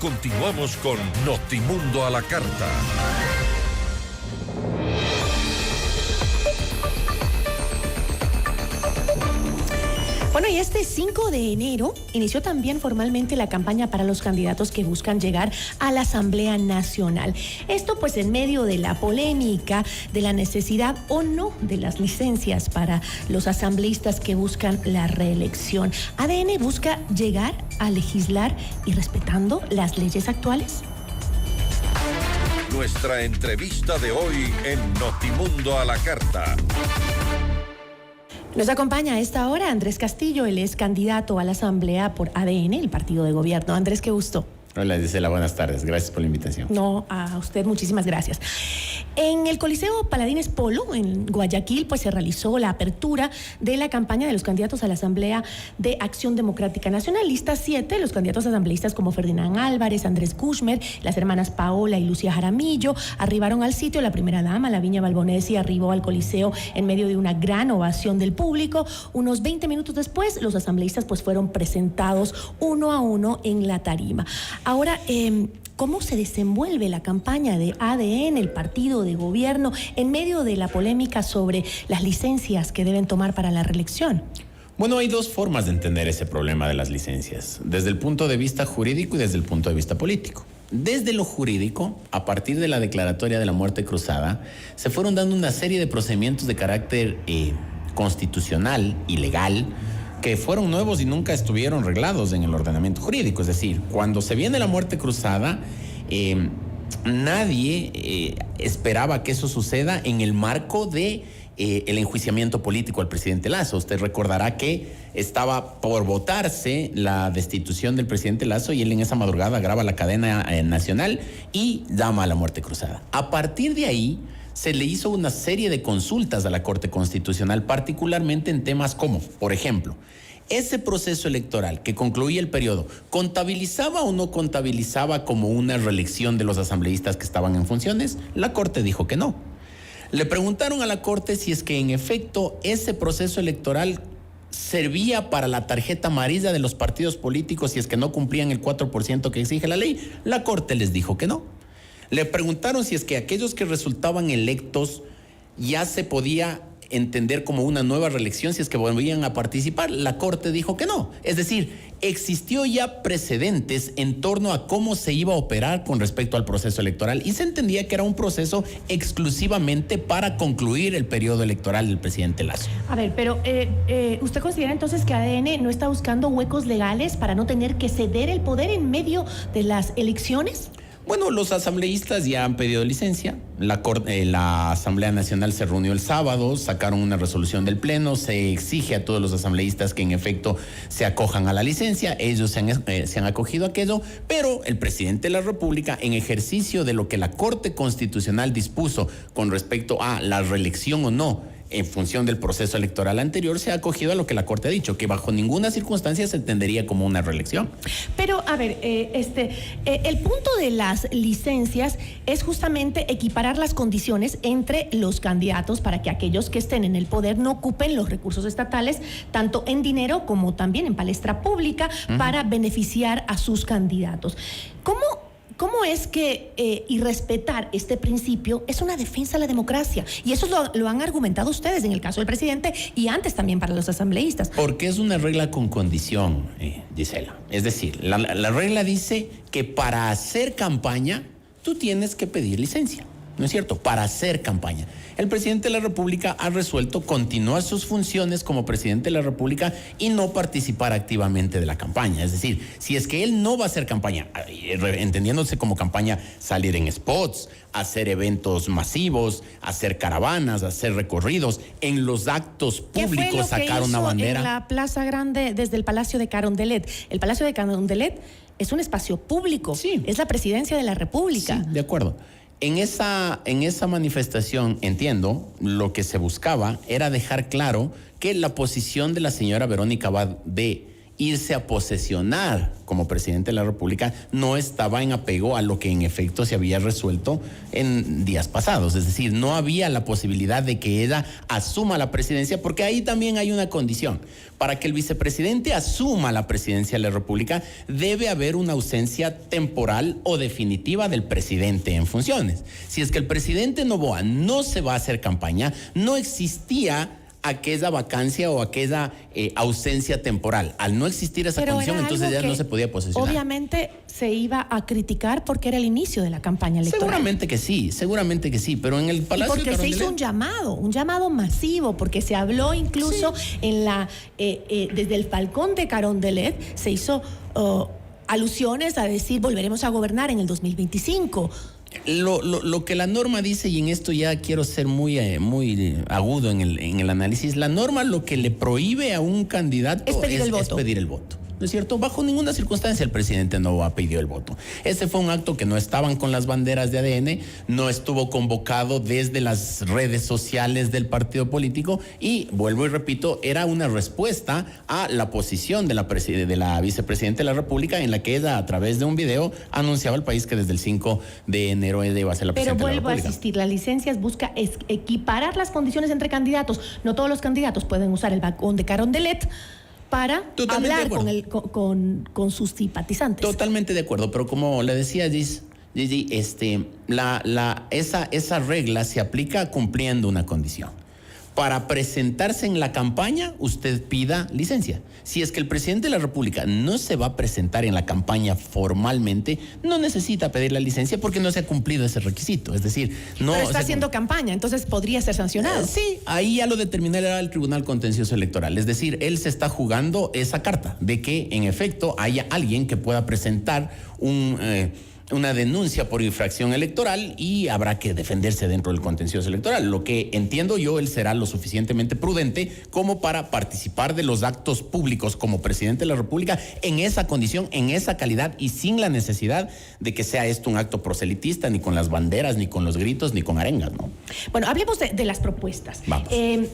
continuamos con Notimundo a la Carta. Bueno, y este 5 de enero inició también formalmente la campaña para los candidatos que buscan llegar a la Asamblea Nacional. Esto pues en medio de la polémica de la necesidad o no de las licencias para los asambleístas que buscan la reelección. ¿ADN busca llegar a legislar y respetando las leyes actuales? Nuestra entrevista de hoy en Notimundo a la Carta. Nos acompaña a esta hora Andrés Castillo, él es candidato a la Asamblea por ADN, el partido de gobierno. Andrés, qué gusto. Hola, Gisela, buenas tardes. Gracias por la invitación. No, a usted muchísimas gracias. En el Coliseo Paladines Polo, en Guayaquil, pues se realizó la apertura de la campaña de los candidatos a la Asamblea de Acción Democrática Nacional. Lista 7, los candidatos asambleístas como Ferdinand Álvarez, Andrés Kushmer, las hermanas Paola y Lucía Jaramillo, arribaron al sitio. La primera dama, Lavinia Balbonesi, arribó al Coliseo en medio de una gran ovación del público. Unos 20 minutos después, los asambleístas pues fueron presentados uno a uno en la tarima. Ahora, ¿cómo se desenvuelve la campaña de ADN, el partido de gobierno, en medio de la polémica sobre las licencias que deben tomar para la reelección? Bueno, hay dos formas de entender ese problema de las licencias, desde el punto de vista jurídico y desde el punto de vista político. Desde lo jurídico, a partir de la declaratoria de la muerte cruzada, se fueron dando una serie de procedimientos de carácter constitucional y legal, que fueron nuevos y nunca estuvieron reglados en el ordenamiento jurídico. Es decir, cuando se viene la muerte cruzada, nadie esperaba que eso suceda en el marco de el enjuiciamiento político al presidente Lasso. Usted recordará que estaba por votarse la destitución del presidente Lasso y él en esa madrugada graba la cadena nacional y llama a la muerte cruzada. A partir de ahí, se le hizo una serie de consultas a la Corte Constitucional, particularmente en temas como, por ejemplo, ese proceso electoral que concluía el periodo, ¿contabilizaba o no contabilizaba como una reelección de los asambleístas que estaban en funciones? La Corte dijo que no. Le preguntaron a la Corte si es que en efecto ese proceso electoral servía para la tarjeta amarilla de los partidos políticos si es que no cumplían el 4% que exige la ley. La Corte les dijo que no. Le preguntaron si es que aquellos que resultaban electos ya se podía entender como una nueva reelección si es que volvían a participar. La Corte dijo que no. Es decir, existió ya precedentes en torno a cómo se iba a operar con respecto al proceso electoral y se entendía que era un proceso exclusivamente para concluir el periodo electoral del presidente Lasso. A ver, pero ¿usted considera entonces que ADN no está buscando huecos legales para no tener que ceder el poder en medio de las elecciones? Bueno, los asambleístas ya han pedido licencia. La Asamblea Nacional se reunió el sábado, sacaron una resolución del Pleno, se exige a todos los asambleístas que en efecto se acojan a la licencia. Ellos se han acogido a aquello, pero el presidente de la República, en ejercicio de lo que la Corte Constitucional dispuso con respecto a la reelección o no, en función del proceso electoral anterior, se ha acogido a lo que la Corte ha dicho, que bajo ninguna circunstancia se entendería como una reelección. Pero, a ver, el punto de las licencias es justamente equiparar las condiciones entre los candidatos para que aquellos que estén en el poder no ocupen los recursos estatales, tanto en dinero como también en palestra pública, para beneficiar a sus candidatos. ¿Cómo es que y respetar este principio es una defensa de la democracia? Y eso lo han argumentado ustedes en el caso del presidente y antes también para los asambleístas. Porque es una regla con condición, Gisela. Es decir, la regla dice que para hacer campaña tú tienes que pedir licencia. ¿No es cierto? Para hacer campaña. El presidente de la República ha resuelto continuar sus funciones como presidente de la República y no participar activamente de la campaña. Es decir, si es que él no va a hacer campaña, entendiéndose como campaña, salir en spots, hacer eventos masivos, hacer caravanas, hacer recorridos, en los actos públicos sacar una bandera. En la Plaza Grande, desde el Palacio de Carondelet. El Palacio de Carondelet es un espacio público. Sí. Es la presidencia de la República. Sí, de acuerdo. En esa manifestación, entiendo, lo que se buscaba era dejar claro que la posición de la señora Verónica Abad de irse a posesionar como presidente de la República no estaba en apego a lo que en efecto se había resuelto en días pasados. Es decir, no había la posibilidad de que ella asuma la presidencia, porque ahí también hay una condición. Para que el vicepresidente asuma la presidencia de la República, debe haber una ausencia temporal o definitiva del presidente en funciones. Si es que el presidente Noboa no se va a hacer campaña, no existía aquella vacancia o aquella ausencia temporal. Al no existir esa condición, entonces ya no se podía posesionar. Obviamente se iba a criticar porque era el inicio de la campaña electoral. Seguramente que sí, pero en el Palacio de Carondelet... Porque se hizo un llamado masivo, porque se habló incluso en desde el Falcón de Carondelet, se hizo alusiones a decir volveremos a gobernar en el 2025. Lo que la norma dice, y en esto ya quiero ser muy agudo en el análisis, la norma lo que le prohíbe a un candidato es pedir el voto. ¿No es cierto? Bajo ninguna circunstancia el presidente Noboa pidió el voto. Ese fue un acto que no estaban con las banderas de ADN, no estuvo convocado desde las redes sociales del partido político y, vuelvo y repito, era una respuesta a la posición de la vicepresidenta de la República, en la que ella, a través de un video, anunciaba al país que desde el 5 de enero ella iba a ser la presidenta de la República. Pero vuelvo a insistir, las licencias busca equiparar las condiciones entre candidatos. No todos los candidatos pueden usar el balcón de Carondelet para hablar con sus simpatizantes. Totalmente de acuerdo, pero como le decía Gigi, esa regla se aplica cumpliendo una condición. Para presentarse en la campaña, usted pida licencia. Si es que el presidente de la República no se va a presentar en la campaña formalmente, no necesita pedir la licencia porque no se ha cumplido ese requisito. Es decir, no... Pero está haciendo campaña, entonces podría ser sancionado. Sí, ahí ya lo determinará el Tribunal Contencioso Electoral. Es decir, él se está jugando esa carta de que, en efecto, haya alguien que pueda presentar una denuncia por infracción electoral y habrá que defenderse dentro del contencioso electoral. Lo que entiendo yo, él será lo suficientemente prudente como para participar de los actos públicos como presidente de la República en esa condición, en esa calidad y sin la necesidad de que sea esto un acto proselitista, ni con las banderas, ni con los gritos, ni con arengas, ¿no? Bueno, hablemos de las propuestas. Vamos. En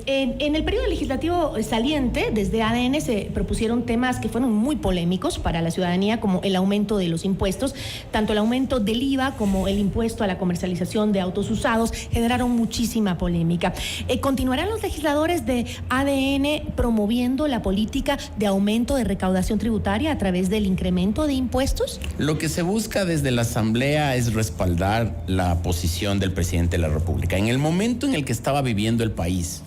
el periodo legislativo saliente, desde ADN se propusieron temas que fueron muy polémicos para la ciudadanía, como el aumento de los impuestos, tanto el aumento del IVA como el impuesto a la comercialización de autos usados, generaron muchísima polémica. ¿Continuarán los legisladores de ADN promoviendo la política de aumento de recaudación tributaria a través del incremento de impuestos? Lo que se busca desde la Asamblea es respaldar la posición del presidente de la República. En el momento en el que estaba viviendo el país,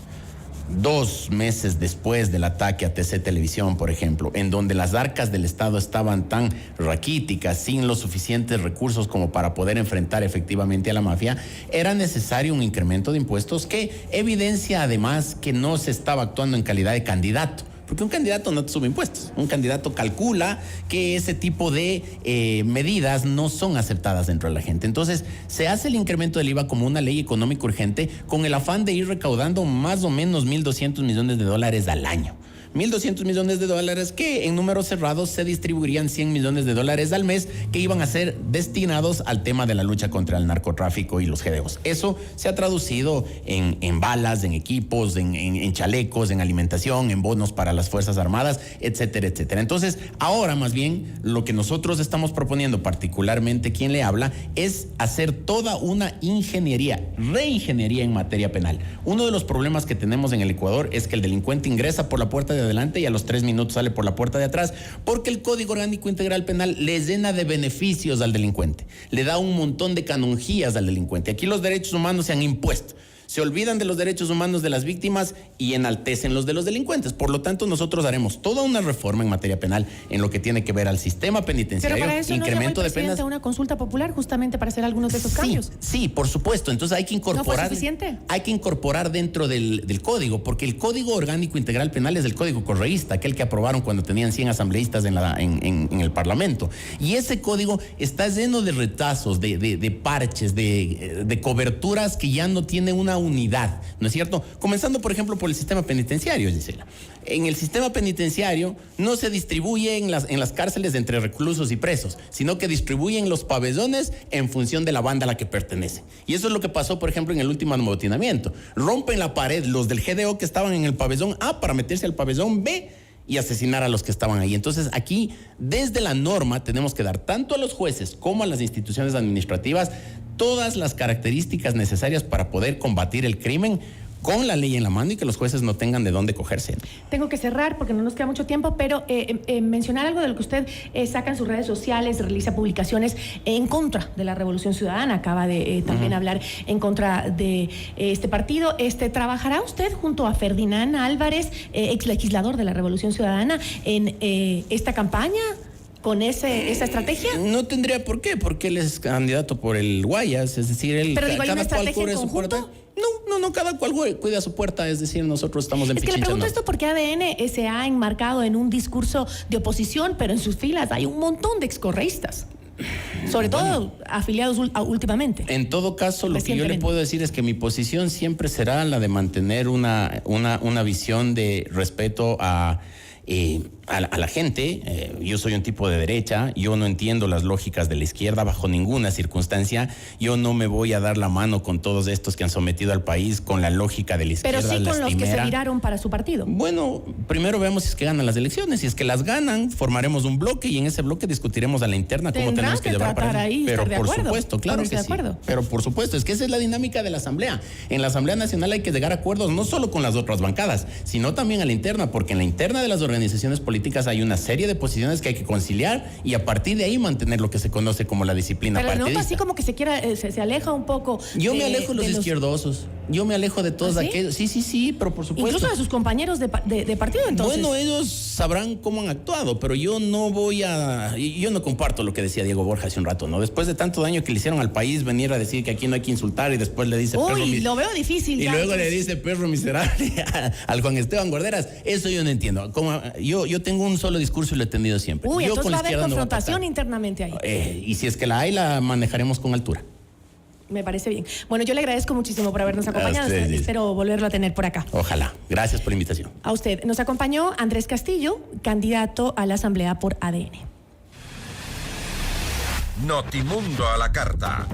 2 meses después del ataque a TC Televisión, por ejemplo, en donde las arcas del Estado estaban tan raquíticas, sin los suficientes recursos como para poder enfrentar efectivamente a la mafia, era necesario un incremento de impuestos que evidencia además que no se estaba actuando en calidad de candidato. Porque un candidato no te sube impuestos. Un candidato calcula que ese tipo de medidas no son aceptadas dentro de la gente. Entonces, se hace el incremento del IVA como una ley económica urgente con el afán de ir recaudando más o menos $1.200 millones al año. $1.200 millones que en números cerrados se distribuirían $100 millones al mes que iban a ser destinados al tema de la lucha contra el narcotráfico y los GDOs. Eso se ha traducido en balas, en equipos, en chalecos, en alimentación, en bonos para las Fuerzas Armadas, etcétera, etcétera. Entonces, ahora más bien lo que nosotros estamos proponiendo, particularmente quien le habla, es hacer toda una reingeniería en materia penal. Uno de los problemas que tenemos en el Ecuador es que el delincuente ingresa por la puerta de adelante y a los 3 minutos sale por la puerta de atrás, porque el Código Orgánico Integral Penal le llena de beneficios al delincuente, le da un montón de canonjías al delincuente. Aquí los derechos humanos se han impuesto. Se olvidan de los derechos humanos de las víctimas y enaltecen los de los delincuentes. Por lo tanto, nosotros haremos toda una reforma en materia penal en lo que tiene que ver al sistema penitenciario, pero para eso incremento no de penas. Una consulta popular justamente para hacer algunos de esos cambios. Sí, por supuesto. Entonces hay que incorporar. ¿No fue suficiente? Hay que incorporar dentro del código, porque el Código Orgánico Integral Penal es el código correísta, aquel que aprobaron cuando tenían 100 asambleístas en el Parlamento. Y ese código está lleno de retazos, de parches, de coberturas que ya no tienen una unidad, ¿no es cierto? Comenzando, por ejemplo, por el sistema penitenciario, Gisela. En el sistema penitenciario no se distribuye en las cárceles entre reclusos y presos, sino que distribuyen los pabellones en función de la banda a la que pertenece. Y eso es lo que pasó, por ejemplo, en el último amotinamiento. Rompen la pared los del GDO que estaban en el pabellón A para meterse al pabellón B y asesinar a los que estaban ahí. Entonces, aquí, desde la norma, tenemos que dar tanto a los jueces como a las instituciones administrativas todas las características necesarias para poder combatir el crimen con la ley en la mano y que los jueces no tengan de dónde cogerse. Tengo que cerrar porque no nos queda mucho tiempo, pero mencionar algo de lo que usted saca en sus redes sociales, realiza publicaciones en contra de la Revolución Ciudadana, acaba de también hablar en contra de este partido. ¿Trabajará usted junto a Ferdinand Álvarez, ex legislador de la Revolución Ciudadana, en esta campaña? ¿Con esa estrategia? No tendría por qué, porque él es candidato por el Guayas, es decir, él pero digo, ¿hay una cada cual estrategia cubre en su puerta. conjunto? No, cada cual cuida su puerta, es decir, nosotros estamos en Pichincha. Es que le pregunto esto porque ADN se ha enmarcado en un discurso de oposición, pero en sus filas hay un montón de excorreístas, sobre todo afiliados últimamente. En todo caso, lo que yo le puedo decir es que mi posición siempre será la de mantener una visión de respeto a la gente. Yo soy un tipo de derecha, yo no entiendo las lógicas de la izquierda bajo ninguna circunstancia. Yo no me voy a dar la mano con todos estos que han sometido al país con la lógica de la izquierda. Pero sí con los que se viraron para su partido. Bueno, primero veamos si es que ganan las elecciones. Si es que las ganan, formaremos un bloque y en ese bloque discutiremos a la interna cómo tenemos que llevar para ahí. Pero por supuesto, claro que sí. Pero por supuesto, es que esa es la dinámica de la Asamblea. En la Asamblea Nacional hay que llegar a acuerdos no solo con las otras bancadas, sino también a la interna, porque en la interna de las organizaciones políticas hay una serie de posiciones que hay que conciliar y a partir de ahí mantener lo que se conoce como la disciplina partidista. Pero así como que se aleja un poco. Yo me alejo de los izquierdosos. Yo me alejo de todos aquellos. Sí, pero por supuesto. Incluso de sus compañeros de partido, entonces. Bueno, ellos sabrán cómo han actuado, pero yo no comparto lo que decía Diego Borja hace un rato, ¿no? Después de tanto daño que le hicieron al país, venir a decir que aquí no hay que insultar y después le dice lo veo difícil. Y luego le dice perro miserable al Juan Esteban Guarderas. Eso yo no entiendo. Yo tengo un solo discurso y lo he tenido siempre. Entonces va a haber confrontación internamente ahí. Y si es que la hay, la manejaremos con altura. Me parece bien. Bueno, yo le agradezco muchísimo por habernos acompañado. Espero volverlo a tener por acá. Ojalá. Gracias por la invitación. A usted. Nos acompañó Andrés Castillo, candidato a la Asamblea por ADN. Notimundo a la carta.